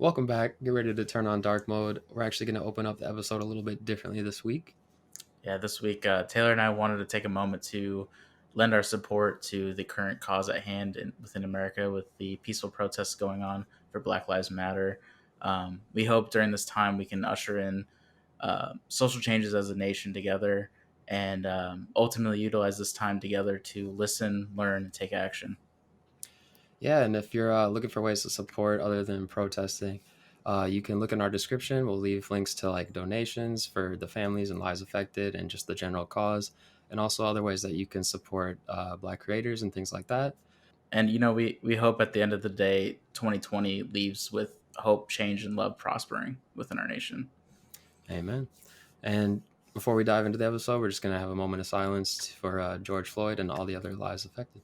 Welcome back. Get ready to turn on dark mode. We're actually going to open up the episode a little bit differently this week. Yeah, this week, Taylor and I wanted to take a moment to lend our support to the current cause at hand within America with the peaceful protests going on for Black Lives Matter. We hope during this time we can usher in social changes as a nation together and ultimately utilize this time together to listen, learn, and take action. Yeah, and if you're looking for ways to support other than protesting, you can look in our description. We'll leave links to like donations for the families and lives affected and just the general cause, and also other ways that you can support Black creators and things like that. And, we hope at the end of the day, 2020 leaves with hope, change, and love prospering within our nation. Amen. And before we dive into the episode, we're just going to have a moment of silence for George Floyd and all the other lives affected.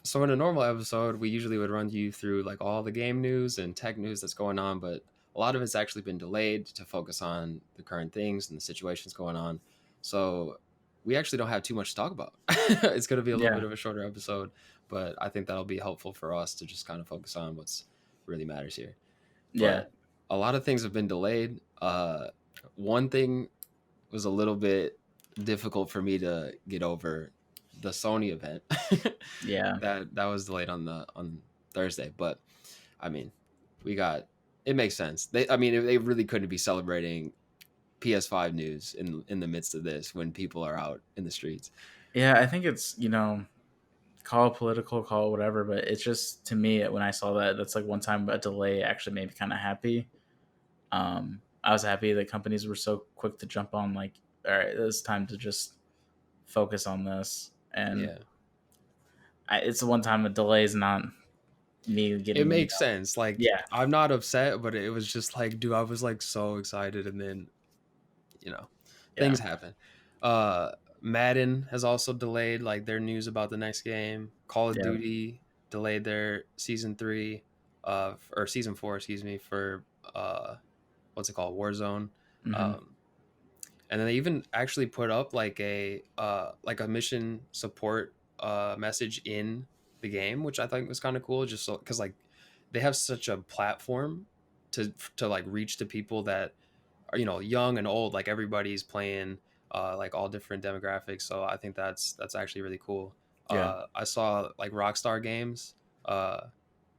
So in a normal episode, we usually would run you through like all the game news and tech news that's going on, but a lot of it's actually been delayed to focus on the current things and the situations going on. So we actually don't have too much to talk about. It's going to be a little Yeah. bit of a shorter episode, but I think that'll be helpful for us to just kind of focus on what's really matters here. Yeah. But a lot of things have been delayed. One thing was a little bit difficult for me to get over, the Sony event. Yeah. That was delayed on Thursday, but I mean, we got it makes sense. They really couldn't be celebrating PS5 news in the midst of this when people are out in the streets. Yeah, I think it's, call it political, call it whatever, but it's just, to me, when I saw that, that's like one time a delay actually made me kind of happy. I was happy that companies were so quick to jump on, like, all right, it's time to just focus on this. And Yeah, it's the one time a delay is not me it getting, makes sense. Like yeah, I'm not upset, but it was just like, dude, I was like so excited, and then you know, yeah, things happen. Uh, Madden has also delayed like their news about the next game. Call of yeah, Duty delayed their season 3, or season 4, excuse me, for what's it called, Warzone. hmm, Um, and then they even actually put up like a mission support message in the game, which I think was kind of cool, just so because like they have such a platform to like reach to people that are young and old, like everybody's playing, like all different demographics, so I think that's actually really cool. yeah, I saw like Rockstar Games, uh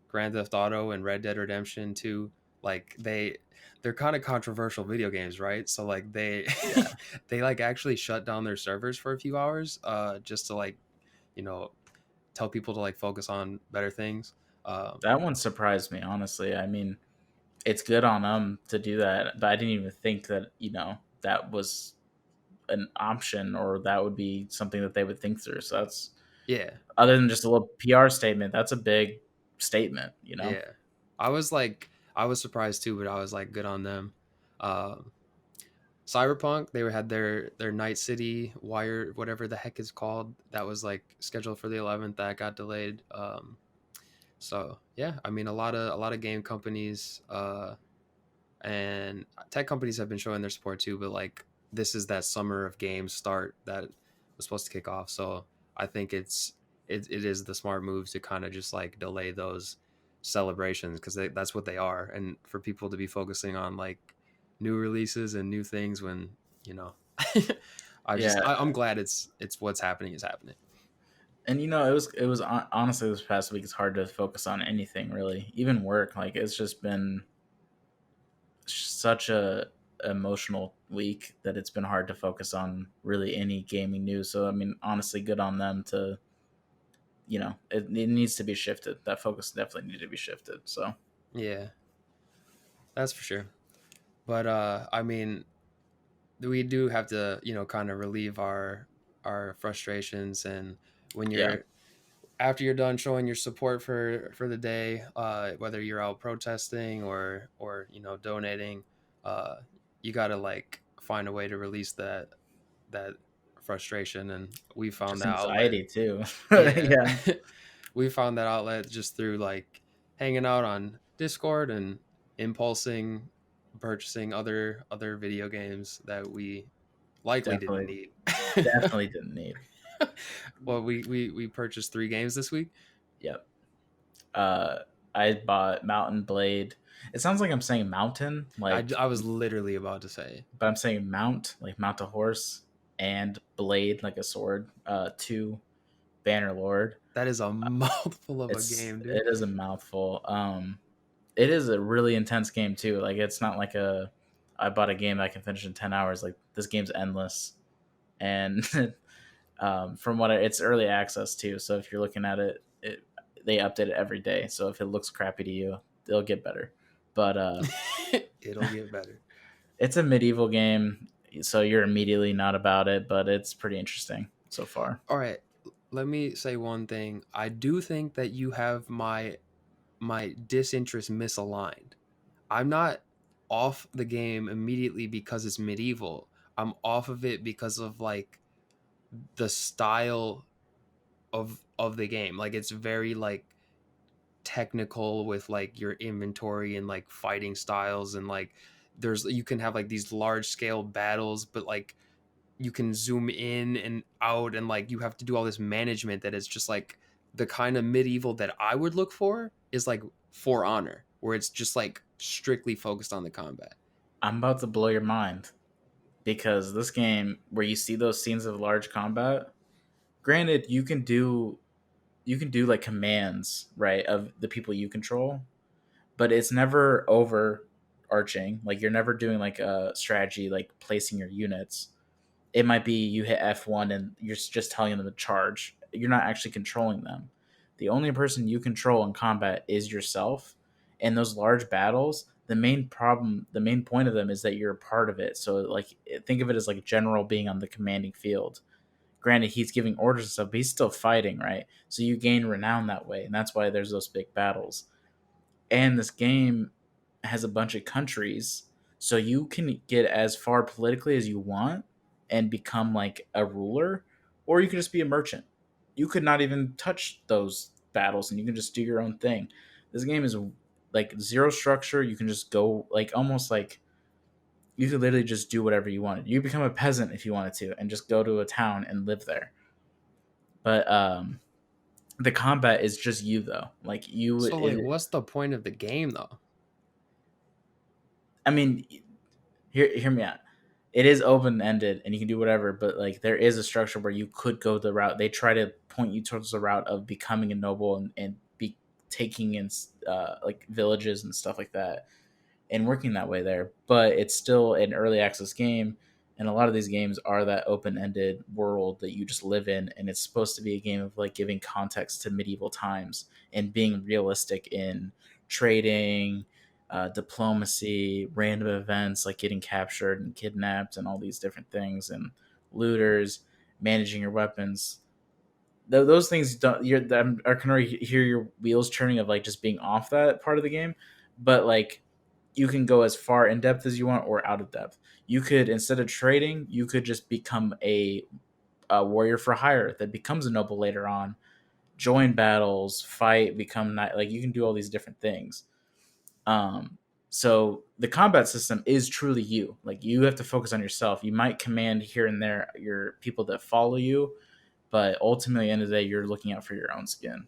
Grand Theft Auto and Red Dead Redemption 2, like they're kind of controversial video games, right? So like they yeah. they like actually shut down their servers for a few hours, just to like you know tell people to like focus on better things. That one surprised me, honestly. I mean, it's good on them to do that, but I didn't even think that, that was an option or that would be something that they would think through. So that's, Yeah, other than just a little PR statement, that's a big statement. yeah. I was surprised too, but I was like, good on them. Um, Cyberpunk, they had their Night City Wire, whatever the heck is called, that was like scheduled for the 11th, that got delayed. So yeah, I mean a lot of game companies and tech companies have been showing their support too, but like this is that summer of games start that was supposed to kick off. So I think it is the smart move to kind of just like delay those celebrations, because that's what they are, and for people to be focusing on like new releases and new things when you know Yeah. I'm glad it's what's happening is happening. And it was honestly, this past week, it's hard to focus on anything really, even work. Like, it's just been such a emotional week that it's been hard to focus on really any gaming news. So I mean, honestly, good on them to, it needs to be shifted. That focus definitely needed to be shifted. So Yeah, that's for sure. But I mean, we do have to kind of relieve our frustrations, and when yeah, you're after you're done showing your support for the day, whether you're out protesting or donating, uh you got to like find a way to release that frustration, and we found just that outlet. anxiety too. Yeah. Yeah, We found that outlet just through like hanging out on Discord and impulsing purchasing other video games that we Likely didn't Definitely, need. definitely didn't need. Well, we purchased 3 games this week. Yep. Uh, I bought Mountain Blade. It sounds like I'm saying mountain, I was literally about to say but I'm saying mount, like mount a horse, and blade, like a sword. Two Banner Lord. that is a mouthful of a game, dude. It is a mouthful. It is a really intense game too. Like it's not like a I bought a game that I can finish in 10 hours. Like this game's endless, and from what it's early access too. So if you're looking at it, they update it every day. So if it looks crappy to you, they'll get better. But It'll get better. it's a medieval game, so you're immediately not about it, but it's pretty interesting so far. All right, let me say one thing. I do think that you have my disinterest misaligned. I'm not off the game immediately because it's medieval. I'm off of it because of like the style of the game. Like it's very like technical with like your inventory and like fighting styles, and like there's you can have like these large scale battles, but like you can zoom in and out, and like you have to do all this management that is just like the kind of medieval that I would look for is like For Honor, where it's just like strictly focused on the combat. I'm about to blow your mind because this game, where you see those scenes of large combat, granted you can do like commands, right, of the people you control, but it's never overarching. Like you're never doing like a strategy, like placing your units. It might be you hit F1 and you're just telling them to charge. You're not actually controlling them. The only person you control in combat is yourself. And those large battles, the main point of them is that you're a part of it. So like think of it as like a general being on the commanding field. Granted, he's giving orders and stuff, but he's still fighting, right? So you gain renown that way, and that's why there's those big battles. And this game has a bunch of countries, so you can get as far politically as you want and become like a ruler, or you could just be a merchant. You could not even touch those battles, and you can just do your own thing. This game is like zero structure. You can just go like almost like you could literally just do whatever you wanted. You become a peasant if you wanted to, and just go to a town and live there. But the combat is just you though. Like you, So like what's the point of the game though? I mean, hear me out. It is open ended and you can do whatever, but like there is a structure where you could go the route. They try to point you towards the route of becoming a noble and be taking in like villages and stuff like that, and working that way there. But it's still an early access game, and a lot of these games are that open ended world that you just live in, and it's supposed to be a game of like giving context to medieval times and being realistic in trading, diplomacy, random events like getting captured and kidnapped, and all these different things, and looters, managing your weapons. Those things don't. I can already hear your wheels turning of like just being off that part of the game, but like you can go as far in depth as you want or out of depth. You could, instead of trading, you could just become a warrior for hire that becomes a noble later on, join battles, fight, become like you can do all these different things. Um, so the combat system is truly you. Like you have to focus on yourself. You might command here and there your people that follow you, but ultimately, at the end of the day, you're looking out for your own skin.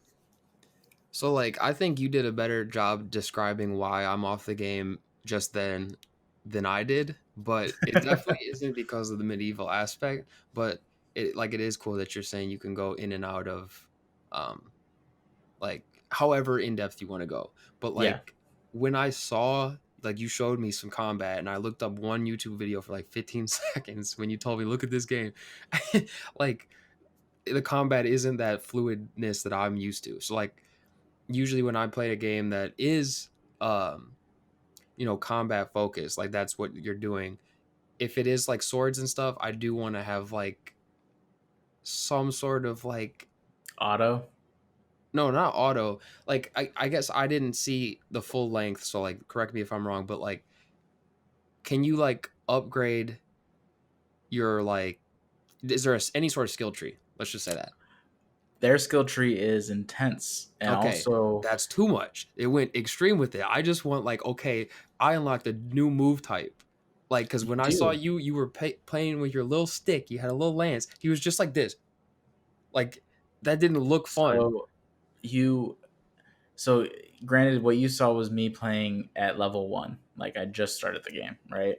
So like I think you did a better job describing why I'm off the game just then than I did, but it definitely isn't because of the medieval aspect, but it is cool that you're saying you can go in and out of um like however in depth you want to go. But Yeah, like when I saw like you showed me some combat and I looked up one YouTube video for like 15 seconds when you told me look at this game. Like the combat isn't that fluidness that I'm used to. So like usually when I play a game that is combat focused, like that's what you're doing. If it is like swords and stuff, I do want to have like some sort of like auto. no, not auto. Like I guess I didn't see the full length, so like correct me if I'm wrong, but like can you like upgrade your like is there any sort of skill tree? Let's just say that. Their skill tree is intense, and Okay, also that's too much. It went extreme with it. I just want like okay, I unlocked a new move type. Like, because You when I saw do. you, you were playing with your little stick. You had a little lance. He was just like this. Like, that didn't look fun. So you so granted what you saw was me playing at level 1. Like I just started the game, right?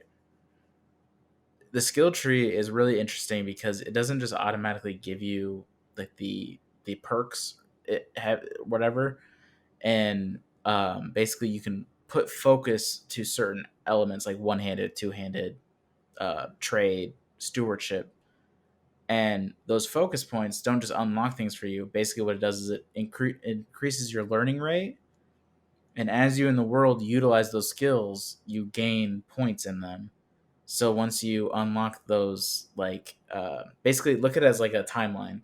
The skill tree is really interesting because it doesn't just automatically give you like the perks it have whatever, and basically you can put focus to certain elements like one-handed, two-handed, trade, stewardship, and those focus points don't just unlock things for you. Basically what it does is it increases your learning rate, and as you in the world utilize those skills you gain points in them. So once you unlock those, like basically look at it as like a timeline.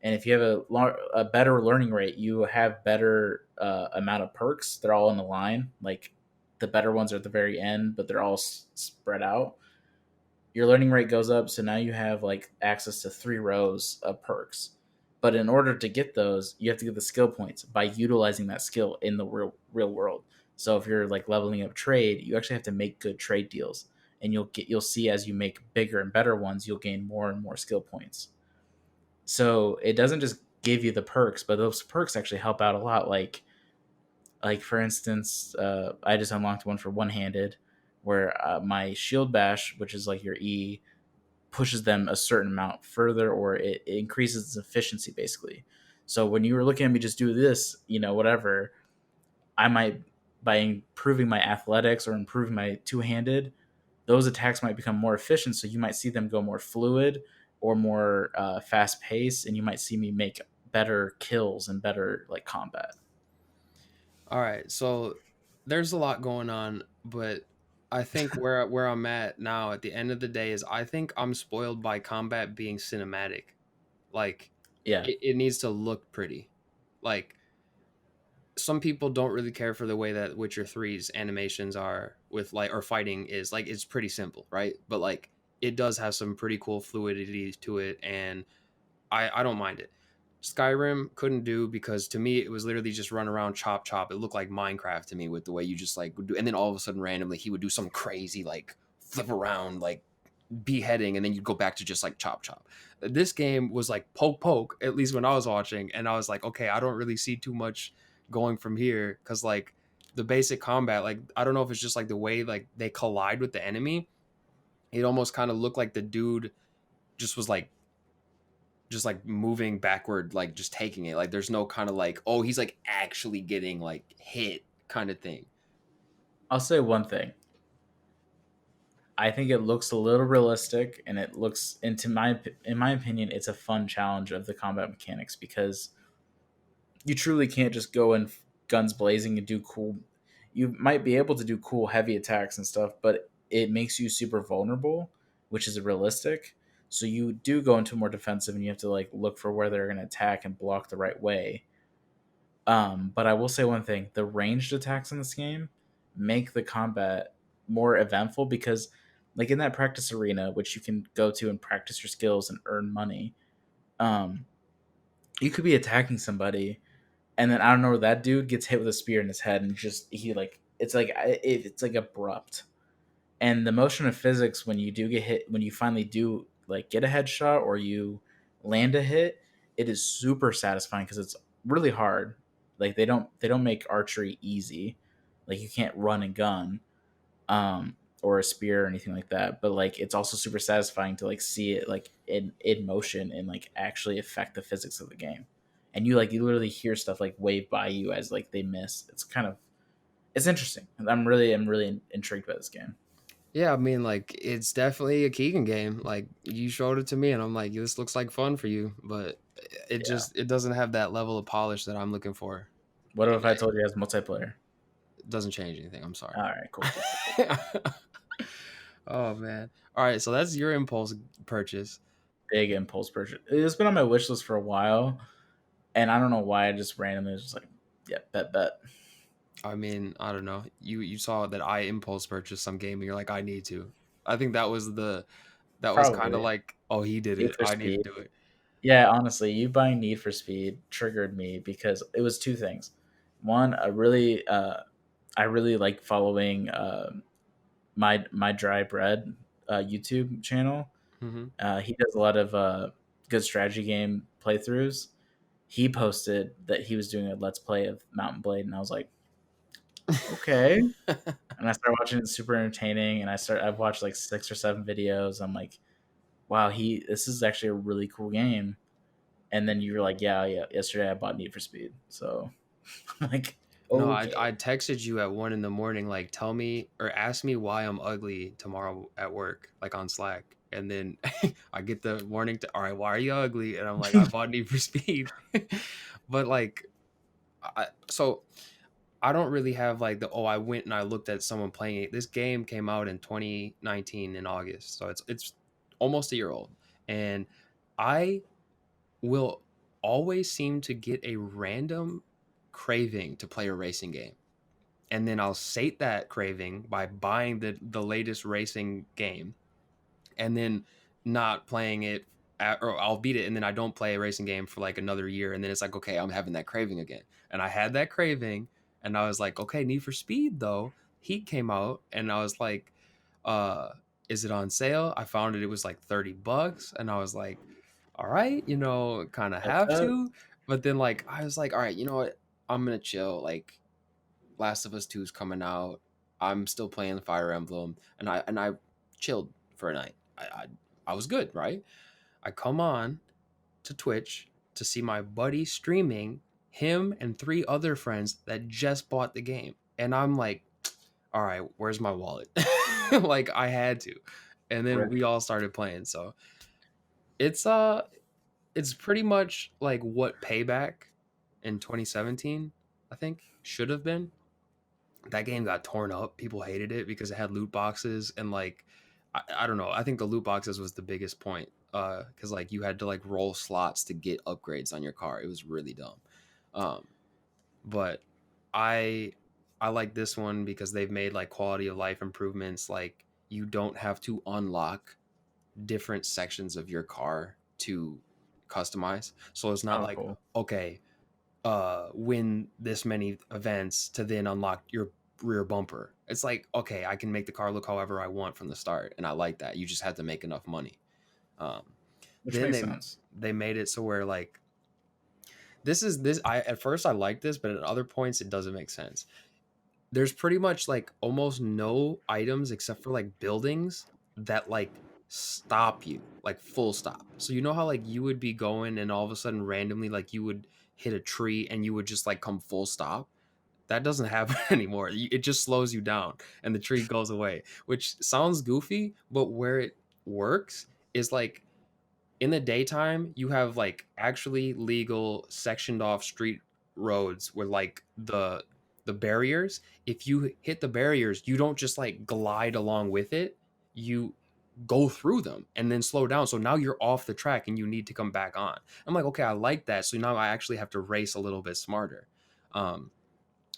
And if you have a better learning rate, you have better amount of perks. They're all in the line. Like the better ones are at the very end, but they're all spread out. Your learning rate goes up, so now you have like access to 3 rows of perks. But in order to get those, you have to get the skill points by utilizing that skill in the real world. So if you're like leveling up trade, you actually have to make good trade deals, and you'll see as you make bigger and better ones, you'll gain more and more skill points. So it doesn't just give you the perks, but those perks actually help out a lot. Like for instance, I just unlocked one for one handed, where my shield bash, which is like your E, pushes them a certain amount further, or it increases its efficiency basically. So when you were looking at me just do this, whatever, I might, by improving my athletics or improving my two handed, those attacks might become more efficient. So you might see them go more fluid or more fast paced, and you might see me make better kills and better like combat. All right, so there's a lot going on, but I think where I'm at now at the end of the day is I think I'm spoiled by combat being cinematic. Like, Yeah, it needs to look pretty. Like, some people don't really care for the way that Witcher Three's animations are with like or fighting is like it's pretty simple, right? But like it does have some pretty cool fluidity to it, and I don't mind it. Skyrim couldn't do because to me it was literally just run around chop chop. It looked like Minecraft to me with the way you just like would do, and then all of a sudden randomly he would do some crazy like flip around like beheading, and then you'd go back to just like chop chop. This game was like poke poke, at least when I was watching, and I was like, okay, I don't really see too much going from here because like the basic combat, like I don't know if it's just like the way like they collide with the enemy. It almost kind of looked like the dude just was like just like moving backward, like just taking it. Like there's no kind of like, oh, he's like actually getting like hit kind of thing. I'll say one thing. I think it looks a little realistic, and it looks, in my opinion, it's a fun challenge of the combat mechanics because you truly can't just go in guns blazing and do cool. You might be able to do cool heavy attacks and stuff, but it makes you super vulnerable, which is realistic. So you do go into more defensive, and you have to like look for where they're going to attack and block the right way. But I will say one thing: the ranged attacks in this game make the combat more eventful because, like in that practice arena, which you can go to and practice your skills and earn money, um, you could be attacking somebody, and then I don't know, that dude gets hit with a spear in his head, and just he like it's like abrupt. And the motion of physics when you do get hit, when you finally do like get a headshot or you land a hit, it is super satisfying because it's really hard. Like they don't make archery easy. Like you can't run and gun, or a spear or anything like that. But like it's also super satisfying to like see it like in motion and like actually affect the physics of the game. And you literally hear stuff like wave by you as like they miss. It's interesting. I'm really intrigued by this game. Yeah, I mean, like it's definitely a Keegan game. Like you showed it to me, and I'm like, this looks like fun for you, but Yeah. it doesn't have that level of polish that I'm looking for, What and if I told you it has multiplayer? it doesn't change anything. I'm sorry. All right, cool, cool, cool, cool. Oh man. All right, so that's your impulse purchase. Big impulse purchase. It's been on my wish list for a while, and I don't know why I just randomly was just like, yeah, bet. I mean, I don't know. You saw that I impulse purchased some game, and you're like, I need to. I think that was kind of Probably like, oh, he did Need it. for I need Speed. to do it. Yeah, honestly, you buying Need for Speed triggered me because it was two things. One, I really like following. my dry bread YouTube channel. Mm-hmm. He does a lot of good strategy game playthroughs. He posted that he was doing a let's play of Mountain Blade, and I was like, okay. And I started watching it, super entertaining. And I've watched like 6 or 7 videos. I'm like, wow, this is actually a really cool game. And then you were like, yeah. Yesterday I bought Need for Speed, so I'm like, No, I okay, texted you at 1 in the morning, like tell me or ask me why I'm ugly tomorrow at work, like on Slack. And then I get the warning to, all right, why are you ugly? And I'm like, I bought Need for Speed. But like, so I don't really have like I went and I looked at someone playing it. This game came out in 2019 in August, so it's almost a year old, and I will always seem to get a random craving to play a racing game, and then I'll sate that craving by buying the latest racing game, and then not playing it or I'll beat it and then I don't play a racing game for like another year, and then it's like, okay, I'm having that craving again. And I had that craving and I was like, okay, Need for Speed though, Heat came out and I was like, uh is it on sale? I found it was like $30 and I was like, all right, kind of what's have up? to. But then like I was like, all right, you know what? I'm gonna chill. Like Last of Us 2 is coming out. I'm still playing Fire Emblem, and I chilled for a night. I was good, right? I come on to Twitch to see my buddy streaming, him and three other friends that just bought the game, and I'm like, all right, where's my wallet? Like I had to, and then Rip. we all started playing. So it's it's pretty much like what Payback in 2017 I think should have been. That game got torn up. People hated it because it had loot boxes and like I don't know. I think the loot boxes was the biggest point because like you had to like roll slots to get upgrades on your car. It was really dumb. Um, but I I like this one because they've made like quality of life improvements. Like you don't have to unlock different sections of your car to customize. So it's not Oh, like, cool. okay, win this many events to then unlock your rear bumper. It's like, okay, I can make the car look however I want from the start, and I like that. You just have to make enough money. Um, Which then makes sense. they made it so where like this I at first I like this, but at other points it doesn't make sense. There's pretty much like almost no items except for like buildings that like stop you, like full stop. So you know how like you would be going and all of a sudden randomly like you would hit a tree and you would just like come full stop. That doesn't happen anymore. It just slows you down and the tree goes away, which sounds goofy, but where it works is like in the daytime, you have like actually legal sectioned off street roads where like the barriers, if you hit the barriers, you don't just like glide along with it. You go through them and then slow down. So now you're off the track and you need to come back on. I'm like, okay, I like that. So now I actually have to race a little bit smarter. Um,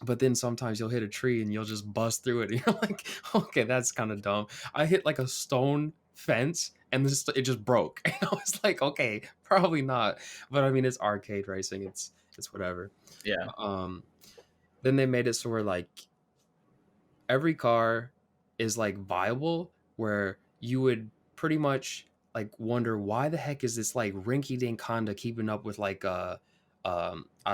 but then sometimes you'll hit a tree and you'll just bust through it and you're like, okay, that's kind of dumb. I hit like a stone fence and it just broke. And I was like, okay, probably not. But I mean, it's arcade racing. It's whatever. Yeah. um then they made it so where like every car is like viable, where you would pretty much like wonder why the heck is this like rinky dink Honda keeping up with like I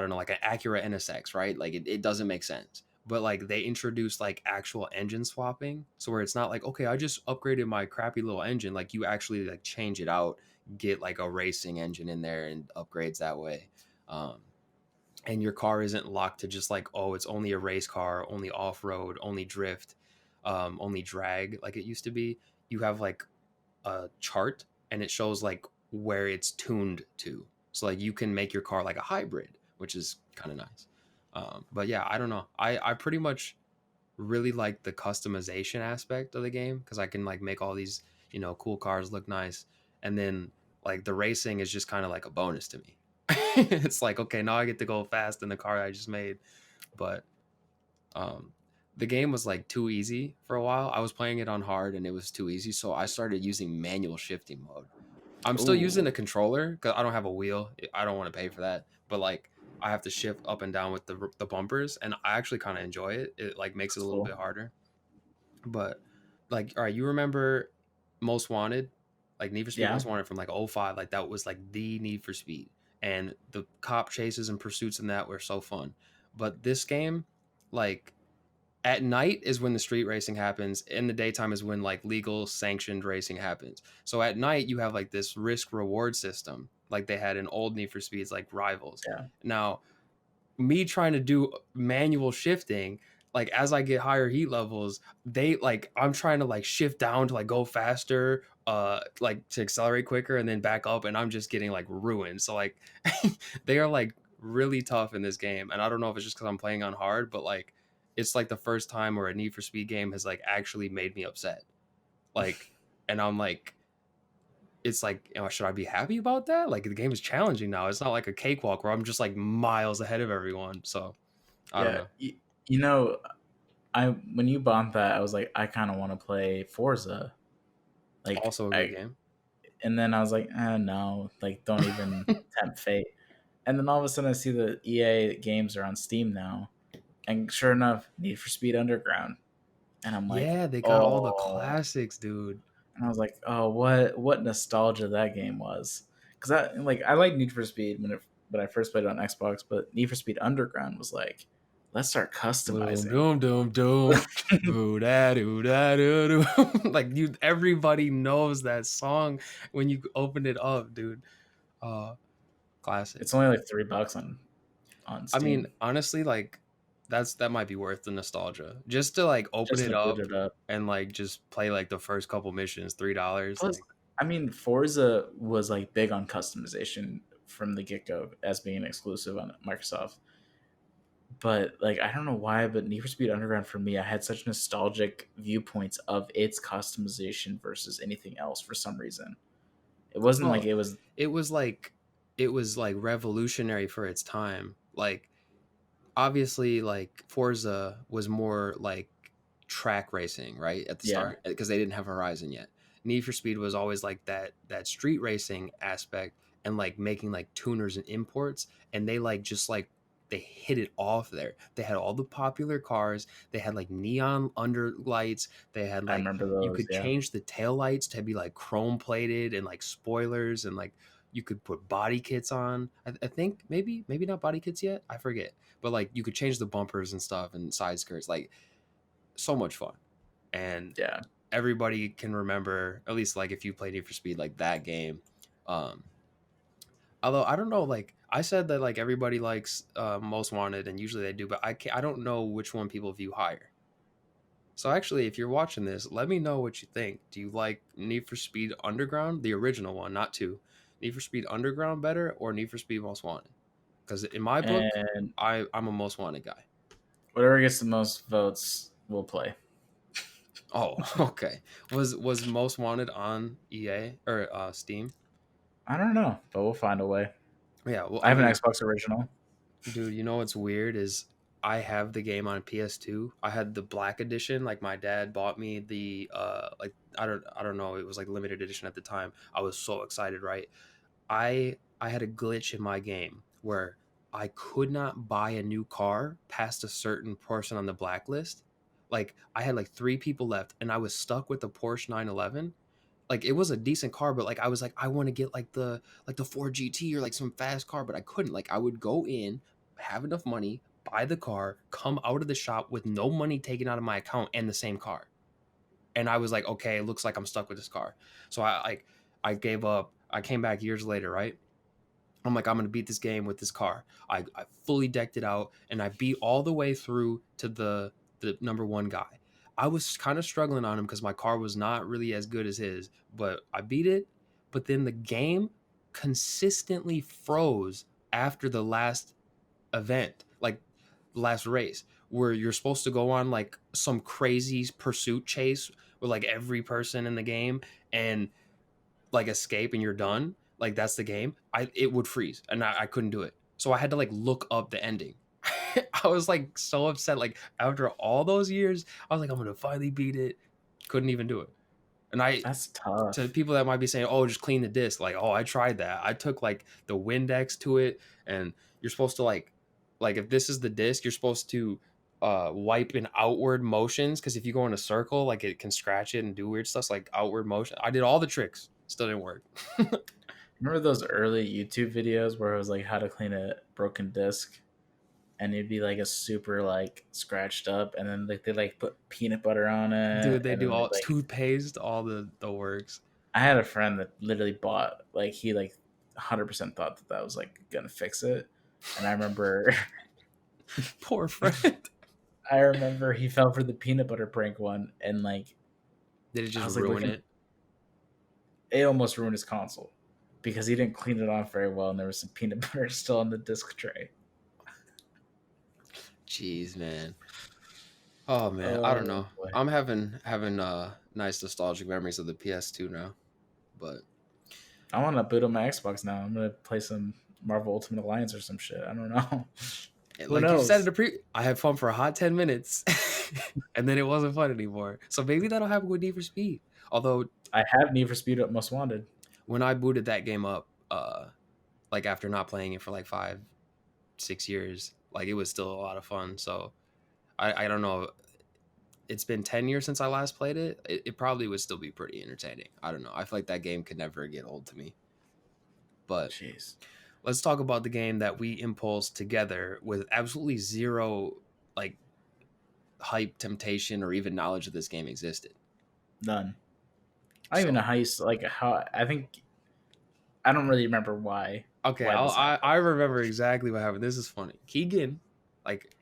don't know, like an Acura NSX, right? Like it doesn't make sense. But like they introduced like actual engine swapping, so where it's not like, okay, I just upgraded my crappy little engine. Like you actually like change it out, get like a racing engine in there and upgrades that way. um and your car isn't locked to just like, oh, it's only a race car, only off-road, only drift, only drag like it used to be. You have like a chart and it shows like where it's tuned to, so like you can make your car like a hybrid, which is kind of nice. But yeah, I don't know, I pretty much really like the customization aspect of the game because I can like make all these cool cars look nice, and then like the racing is just kind of like a bonus to me. It's like, okay, now I get to go fast in the car I just made. But um the game was like too easy for a while. I was playing it on hard and it was too easy, so I started using manual shifting mode. I'm still using Ooh. a controller because I don't have a wheel. I don't want to pay for that. But like I have to shift up and down with the bumpers, and I actually kind of enjoy it. It like makes it That's a little cool. bit harder. But like, all right, you remember Most Wanted? Like Need for Speed Yeah. Most Wanted from like '05, like that was like the Need for Speed. And the cop chases and pursuits in that were so fun. But this game, like at night is when the street racing happens. In the daytime is when like legal sanctioned racing happens. So at night you have like this risk reward system, like they had in old Need for Speeds, like Rivals. Yeah. Now me trying to do manual shifting, like as I get higher heat levels, they like I'm trying to like shift down to like go faster, like to accelerate quicker and then back up, and I'm just getting like ruined. So like they are like really tough in this game. And I don't know if it's just because I'm playing on hard, but like it's like the first time where a Need for Speed game has like actually made me upset. Like, and I'm like, it's like, should I be happy about that? Like the game is challenging now. It's not like a cakewalk where I'm just like miles ahead of everyone. So I don't Yeah. know. You know, I when you bought that, I was like, I kind of want to play Forza. Like Also a good I, game. and then I was like, no, like don't even tempt fate. And then all of a sudden, I see the EA games are on Steam now, and sure enough, Need for Speed Underground, and I'm like, Yeah, they got all the oh, classics, dude. and I was like, oh, what nostalgia that game was, because I like Need for Speed when I first played it on Xbox, but Need for Speed Underground was like, let's start Boom, customizing. doom, doom, doom. Boo da doo da doo doo. Like you everybody knows that song when you open it up, dude. Uh Classic. It's only like $3 on I mean, Steam. honestly, like that might be worth the nostalgia. Just to like open Just it to boot up it up. and like just play like the first couple missions, $3. Plus, Like, I mean, Forza was like big on customization from the get go as being an exclusive on Microsoft. But like, I don't know why, but Need for Speed Underground for me, I had such nostalgic viewpoints of its customization versus anything else for some reason. It wasn't like oh, it was. it was like it was like revolutionary for its time. Like obviously like Forza was more like track racing, right? At the Yeah, start because they didn't have Horizon yet. Need for Speed was always like that street racing aspect and like making like tuners and imports, and they like just like they hit it off there. They had all the popular cars, they had like neon underlights, they had I like remember you those. could Yeah, change the tail lights to be like chrome plated and like spoilers, and like you could put body kits on. I think maybe not body kits yet, I forget, but like you could change the bumpers and stuff and side skirts, like so much fun. And yeah. everybody can remember, at least like if you play Need for Speed, like that game. um Although I don't know, like I said that like everybody likes Most Wanted, and usually they do, but I don't know which one people view higher. So actually, if you're watching this, let me know what you think. Do you like Need for Speed Underground, the original one, not two, Need for Speed Underground better, or Need for Speed Most Wanted? Because in my book, And I'm a Most Wanted guy. whatever gets the most votes, we'll play. Oh, okay. Was Most Wanted on EA or Steam? I don't know, but we'll find a way. Yeah, well, I I have an mean, Xbox original. dude, you know what's weird is I have the game on PS2. I had the black edition. Like my dad bought me the like I don't know, it was like limited edition at the time. I was so excited, right? I had a glitch in my game where I could not buy a new car past a certain person on the blacklist. Like I had like 3 people left and I was stuck with the Porsche 911. Like it was a decent car, but like I was like I want to get like the Ford GT or like some fast car, but I couldn't. Like I would go in, have enough money, buy the car, come out of the shop with no money taken out of my account and the same car. And I was like, okay, it looks like I'm stuck with this car. So I gave up. I came back years later, right? I'm like, I'm gonna beat this game with this car. I fully decked it out and I beat all the way through to the number one guy. I was kind of struggling on him because my car was not really as good as his, but I beat it. But then the game consistently froze after the last event, like the last race, where you're supposed to go on like some crazy pursuit chase with like every person in the game and like escape and you're done, like that's the game, it would freeze and I couldn't do it. So I had to like look up the ending. I was like so upset. Like after all those years, I was like, I'm gonna finally beat it. Couldn't even do it. And I, That's to tough. people that might be saying, "Oh, just clean the disc," like, "Oh, I tried that. I took like the Windex to it, and you're supposed to like if this is the disc, you're supposed to wipe in outward motions, because if you go in a circle, like it can scratch it and do weird stuff, like outward motion. I did all the tricks, still didn't work. Remember those early YouTube videos where it was like how to clean a broken disc, and it'd be like a super like scratched up, and then like they like put peanut butter on Dude, it, they and do then they all like. toothpaste, all the works. I had a friend that literally bought like he like 100% thought that that was like gonna fix it, and I remember Poor friend. I remember he fell for the peanut butter prank one, and like Did it I just was like ruin looking, it? it almost ruined his console because he didn't clean it off very well, and there was some peanut butter still on the disc tray. Jeez, man. Oh man, I don't Oh know. boy. I'm having nice nostalgic memories of the PS2 now, but I want to boot on my Xbox now. I'm gonna play some Marvel Ultimate Alliance or some shit. I don't know. Who like you said in knows? the I had fun for a hot 10 minutes, and then it wasn't fun anymore. So maybe that'll happen with Need for Speed. Although I have Need for Speed Most Wanted. when I booted that game up, like after not playing it for like 5, 6 years, like it was still a lot of fun. So I don't know. It's been 10 years since I last played it. It probably would still be pretty entertaining. I don't know. I feel like that game could never get old to me. But Jeez. let's talk about the game that we impulse together with absolutely zero like hype, temptation, or even knowledge of this game existed. None. I don't even know So how you like how. I think I don't really remember okay, why this happened. I remember exactly what happened. This is funny. Keegan, like,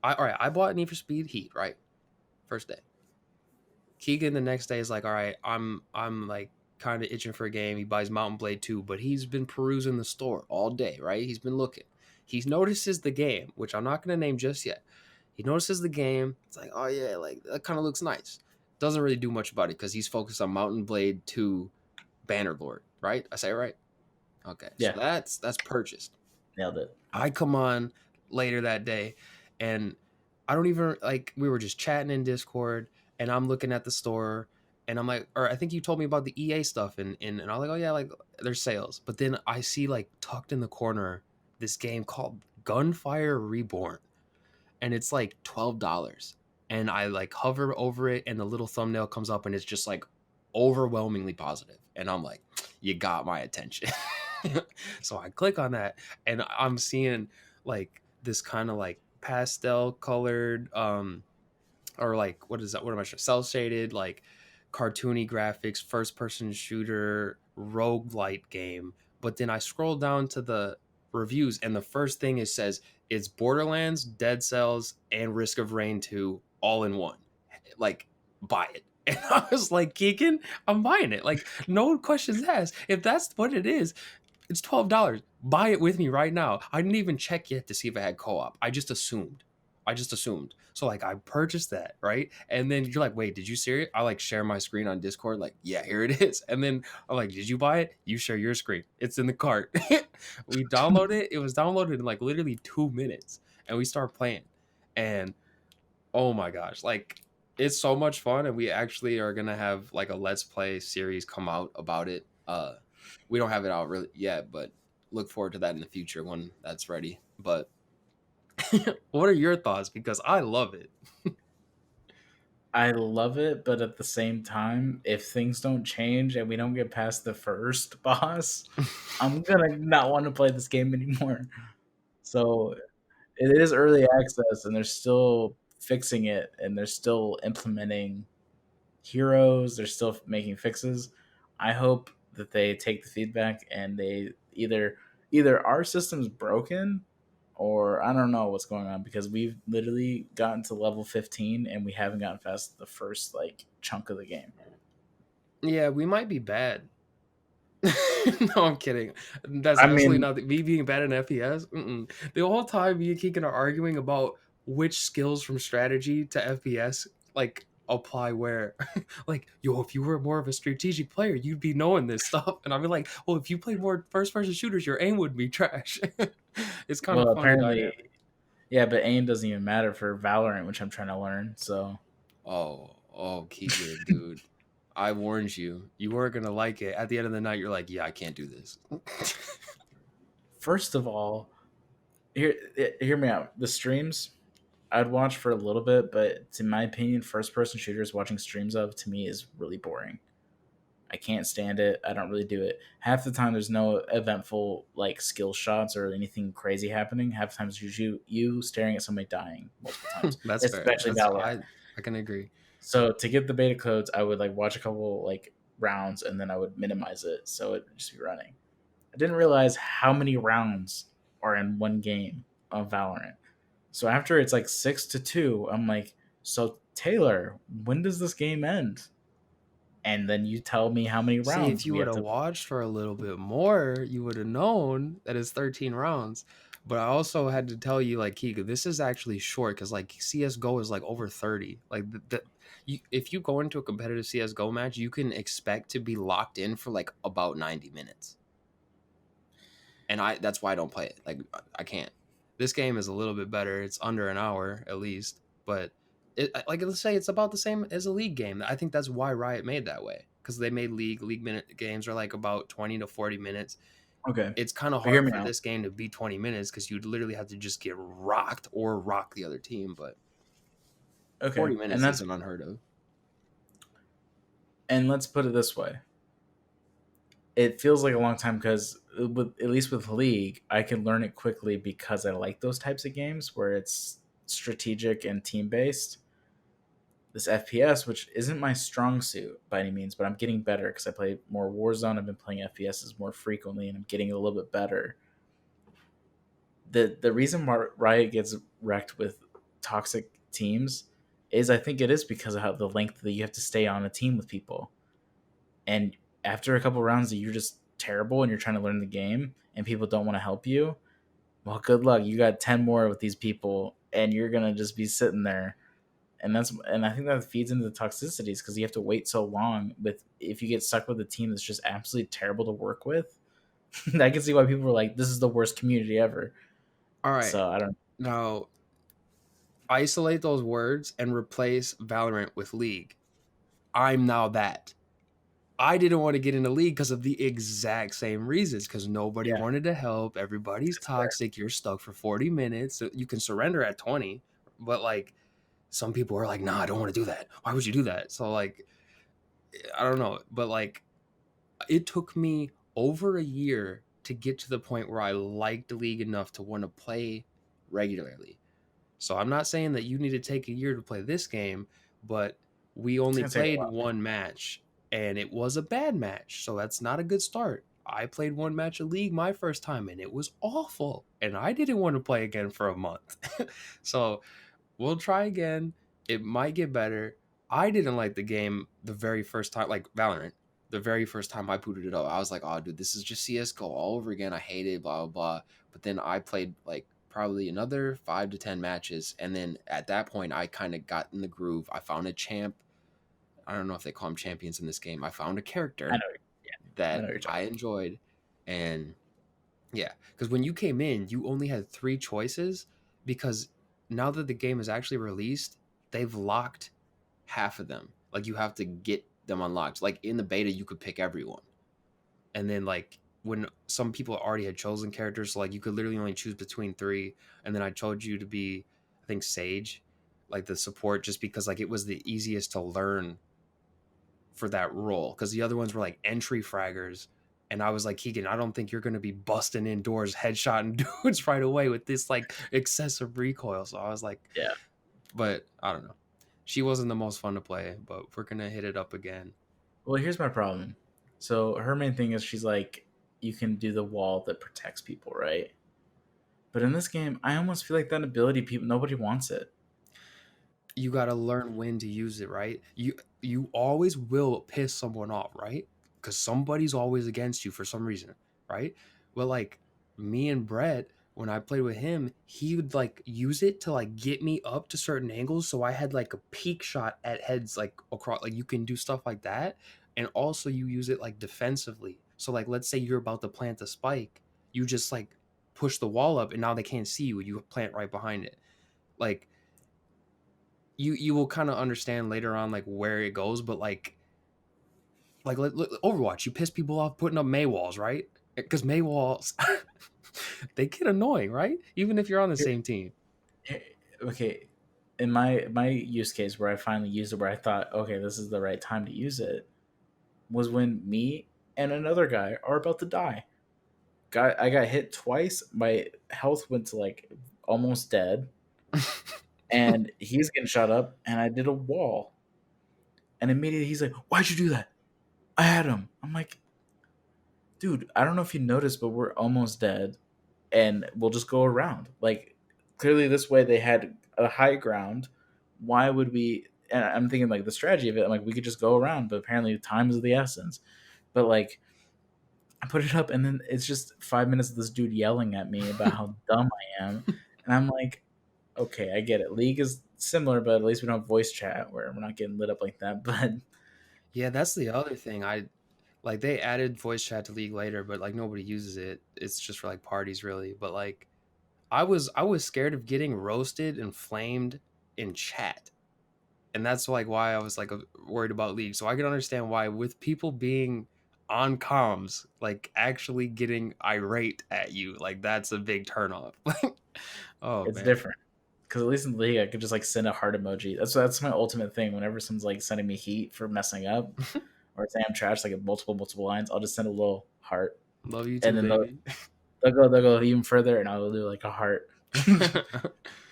all right, I bought Need for Speed Heat, right, first day. Keegan the next day is like, all right, I'm like kind of itching for a game. He buys Mountain Blade 2, but he's been perusing the store all day, right? He's been looking. He notices the game, which I'm not gonna name just yet. He notices the game. It's like, oh yeah, like that kind of looks nice. Doesn't really do much about it because he's focused on Mountain Blade 2 Bannerlord, right? I say it right? Okay, so Yeah, that's purchased. nailed it. I come on later that day, and I don't even like, we were just chatting in Discord, and I'm looking at the store, and I'm like, or I think you told me about the EA stuff, and I was like, oh yeah, like there's sales. But then I see like tucked in the corner this game called Gunfire Reborn, and it's like $12. And I like hover over it, and the little thumbnail comes up, and it's just like overwhelmingly positive. And I'm like, you got my attention. So I click on that, and I'm seeing like this kind of like pastel colored, or like, what is that? What am I sure? Cell shaded, like cartoony graphics, first person shooter, roguelite game. But then I scroll down to the reviews, and the first thing it says it's Borderlands, Dead Cells, and Risk of Rain 2 all in one. Like, buy it. And I was like, Keegan, I'm buying it. Like, no questions asked. If that's what it is, it's $12. Buy it with me right now. I didn't even check yet to see if it had co-op. I just assumed. So like I purchased that, right? And then you're like, wait, did you see it? I like share my screen on Discord, like, yeah, here it is. And then I'm like, did you buy it? You share your screen. It's in the cart. We downloaded it. It was downloaded in like literally 2 minutes. And we start playing. And oh my gosh, like it's so much fun. And we actually are gonna have like a let's play series come out about it. We don't have it out really yet, but look forward to that in the future when that's ready. But what are your thoughts? Because I love it. I love it, but at the same time, if things don't change and we don't get past the first boss, I'm gonna not want to play this game anymore. So it is early access, and they're still fixing it, and they're still implementing heroes. They're still making fixes. I hope that they take the feedback and they either our system's broken or I don't know what's going on because we've literally gotten to level 15 and we haven't gotten past the first like chunk of the game. Yeah, we might be bad. No, I'm kidding. That's I absolutely mean, not me being bad in FPS. Mm-mm. The whole time me and Keegan are arguing about which skills from strategy to FPS like apply where. Like, yo, if you were more of a strategic player, you'd be knowing this stuff. And I'd be like, well, if you play more first person shooters, your aim would be trash. It's kind well, of funny apparently, dynamic. yeah, but aim doesn't even matter for Valorant, which I'm trying to learn. So, Oh, Keegan, dude. I warned you. You weren't gonna like it. At the end of the night, you're like, yeah, I can't do this. first of all, hear me out. The streams, I'd watch for a little bit, but in my opinion, first person shooters watching streams of to me is really boring. I can't stand it. I don't really do it. Half the time, there's no eventful like skill shots or anything crazy happening. Half the time, it's usually you staring at somebody dying multiple times, That's fair. especially That's Valorant. I can agree. So to get the beta codes, I would like watch a couple like rounds and then I would minimize it so it would just be running. I didn't realize how many rounds are in one game of Valorant. So after it's like 6-2, I'm like, so Taylor, when does this game end? And then you tell me how many See, if rounds you we would have have to. watched for a little bit more, you would have known that it's 13 rounds. But I also had to tell you, like, Keegan, this is actually short because, like, CSGO is like over 30. Like, if you go into a competitive CSGO match, you can expect to be locked in for like about 90 minutes. And that's why I don't play it. Like, I can't. This game is a little bit better. It's under an hour at least, but like let's say it's about the same as a league game. I think that's why Riot made that way, because they made league minute games are like about 20 to 40 minutes. Okay, It's kind of but hear hard me for out. this game to be 20 minutes because you'd literally have to just get rocked or rock the other team. But Okay, 40 and minutes that's isn't unheard of. and let's put it this way. It feels like a long time because with at least with League, I can learn it quickly because I like those types of games where it's strategic and team based. This FPS, which isn't my strong suit by any means, but I'm getting better because I play more Warzone. I've been playing FPSs more frequently, and I'm getting a little bit better. The reason why Riot gets wrecked with toxic teams is I think it is because of how the length that you have to stay on a team with people, and after a couple rounds that you're just terrible and you're trying to learn the game and people don't want to help you, well, good luck. You got 10 more with these people, and you're gonna just be sitting there, and I think that feeds into the toxicities because you have to wait so long. With if you get stuck with a team that's just absolutely terrible to work with, I can see why people are like, "This is the worst community ever." All right. So I don't. Now, isolate those words and replace Valorant with League. I'm now that. I didn't want to get in the league because of the exact same reasons. Because nobody Yeah, wanted to help. Everybody's it's fair. toxic. You're stuck for 40 minutes. So you can surrender at 20, but like some people are like, "Nah, I don't want to do that. Why would you do that?" So like, I don't know, but like, it took me over a year to get to the point where I liked the league enough to want to play regularly. So I'm not saying that you need to take a year to play this game, but we It's only gonna take a played while. one match and it was a bad match. So that's not a good start. I played one match of League my first time and it was awful. And I didn't want to play again for a month. So we'll try again. It might get better. I didn't like the game the very first time, like Valorant. The very first time I booted it up, I was like, "Oh, dude, this is just CS:GO all over again. I hate it." Blah blah blah. But then I played like probably another 5 to 10 matches, and then at that point, I kind of got in the groove. I found a champ. I don't know if they call them champions in this game. I found a I character know. I know that what you're talking I enjoyed, and yeah, because when you came in, you only had three choices because now that the game is actually released, they've locked half of them. Like you have to get them unlocked. Like in the beta, you could pick everyone, and then like when some people already had chosen characters, so like you could literally only choose between three, and then I chose you to be, I think Sage, like the support, just because like it was the easiest to learn for that role because the other ones were like entry fraggers. And I was like, Keegan, I don't think you're going to be busting indoors, headshotting dudes right away with this like excessive recoil. So I was like, about. Yeah. but I don't know. She wasn't the most fun to play, but we're going to hit it up again. Well, here's my problem. So her main thing is she's like, you can do the wall that protects people, right? But in this game, I almost feel like that ability, people nobody wants it. You got to learn when to use it, right? You always will piss someone off, right? Because somebody's always against you for some reason, right? Well, like me and Brett, when I played with him, he would like use it to like get me up to certain angles, so I had like a peak shot at heads like across. Like you can do stuff like that, and also you use it like defensively. So like let's say you're about to plant a spike, you just like push the wall up, and now they can't see you. You plant right behind it, like you will kind of understand later on like where it goes, but like Overwatch, you piss people off putting up May walls, right? Because May walls they get annoying, right? Even if you're on the Here- same team. Okay, in my use case where I finally used it, where I thought, okay, this is the right time to use it, was when me and another guy are about to die. I got hit twice. My health went to like almost dead, and he's getting shot up, and I did a wall, and immediately he's like, "Why'd you do that? I had him." I'm like, "Dude, I don't know if you noticed, but we're almost dead, and we'll just go around. Like, clearly this way they had a high ground. Why would we?" And I'm thinking like the strategy of it. I'm like, we could just go around, but apparently time is of the essence. But like, I put it up, and then it's just 5 minutes of this dude yelling at me about how dumb I am, and I'm like, okay, I get it. League is similar, but at least we don't have voice chat where we're not getting lit up like that. But Yeah, that's the other thing. I like they added voice chat to League later, but like nobody uses it. It's just for like parties really. But like I was scared of getting roasted and flamed in chat. And that's like why I was like worried about League. So I can understand why with people being on comms, like actually getting irate at you, like that's a big turnoff. Oh it's man. different because at least in League, I could just like send a heart emoji. That's my ultimate thing. Whenever someone's like sending me heat for messing up or saying I'm trash, like multiple lines, I'll just send a little heart, Love you and too, then baby. they'll go even further, and I'll do like a heart.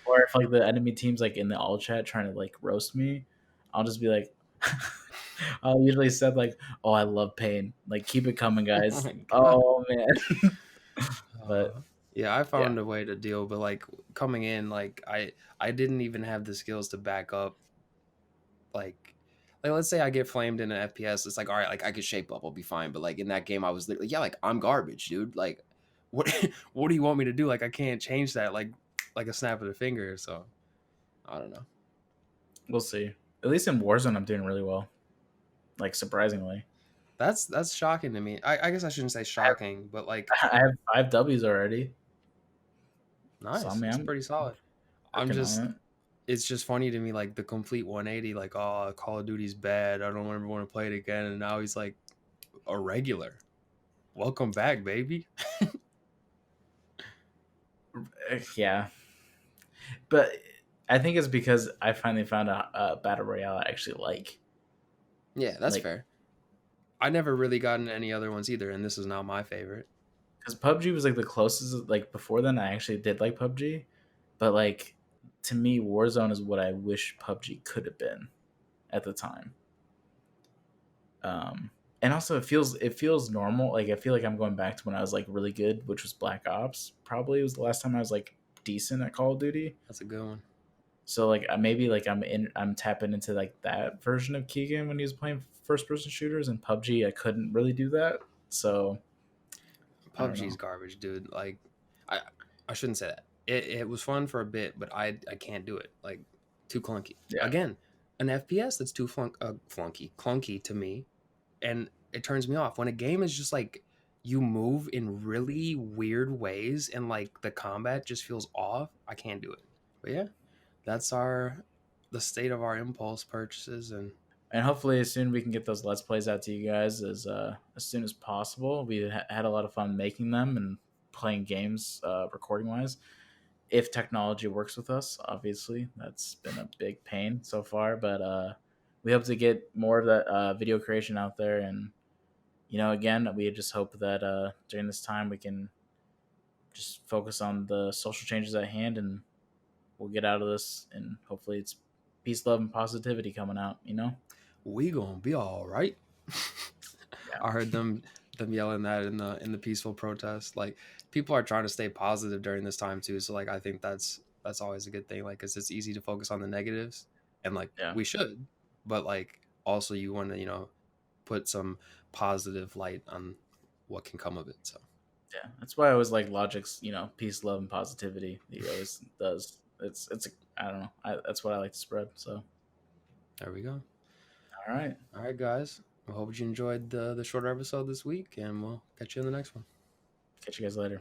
Or if like the enemy team's like in the all chat trying to like roast me, I'll just be like, I'll usually said like, "Oh, I love pain. Like, keep it coming, Oh guys." my god. Oh man, but Yeah, I yeah, found a way to deal, but like coming in, like I didn't even have the skills to back up like let's say I get flamed in an FPS, it's like all right, like I could shape up, I'll be fine. But like in that game, I was literally yeah, like I'm garbage, dude. Like what what do you want me to do? Like I can't change that like a snap of the finger. So I don't know. we'll see. At least in Warzone, I'm doing really well. Like surprisingly, That's shocking to me. I guess I shouldn't say I have, shocking, but like I have 5 Ws already. So I nice. mean, That's I'm pretty solid. I'm working just on it. it's just funny to me like the complete 180 like oh Call of Duty's bad, I don't ever want to play it again, and now he's like a regular. Welcome back, baby. Yeah, but I think it's because I finally found a battle royale I actually like. Yeah, that's Like, fair. I never really gotten any other ones either, and this is now my favorite. because PUBG was like the closest. Like before then, I actually did like PUBG, but like to me, Warzone is what I wish PUBG could have been at the time. And also it feels normal. Like I feel like I'm going back to when I was like really good, which was Black Ops. Probably was the last time I was like decent at Call of Duty. That's a good one. So like maybe like I'm tapping into like that version of Keegan when he was playing first person shooters, and PUBG I couldn't really do that. So I don't PUBG's know. garbage, dude. Like, I I shouldn't say that. It was fun for a bit, but I can't do it. Like, too clunky. Yeah. Again, an FPS that's too clunky to me, and it turns me off. When a game is just like you move in really weird ways and like the combat just feels off, I can't do it. But yeah, that's our the state of our impulse purchases and And hopefully as soon we can get those let's plays out to you guys as soon as possible. We had a lot of fun making them and playing games recording wise. If technology works with us, obviously that's been a big pain so far, but we hope to get more of that video creation out there. And again, we just hope that during this time we can just focus on the social changes at hand, and we'll get out of this, and hopefully it's peace, love, and positivity coming out. we gonna be all right. Yeah. I heard them yelling that in the peaceful protest. Like people are trying to stay positive during this time too. So like I think that's always a good thing. Like, cause it's easy to focus on the negatives, and like Yeah. we should, but like also you want to put some positive light on what can come of it. So Yeah, that's why I always like Logic's, peace, love, and positivity. He always does. I don't know. That's what I like to spread. So, there we go. all right, All right, guys. I hope you enjoyed the shorter episode this week, and we'll catch you in the next one. catch you guys later.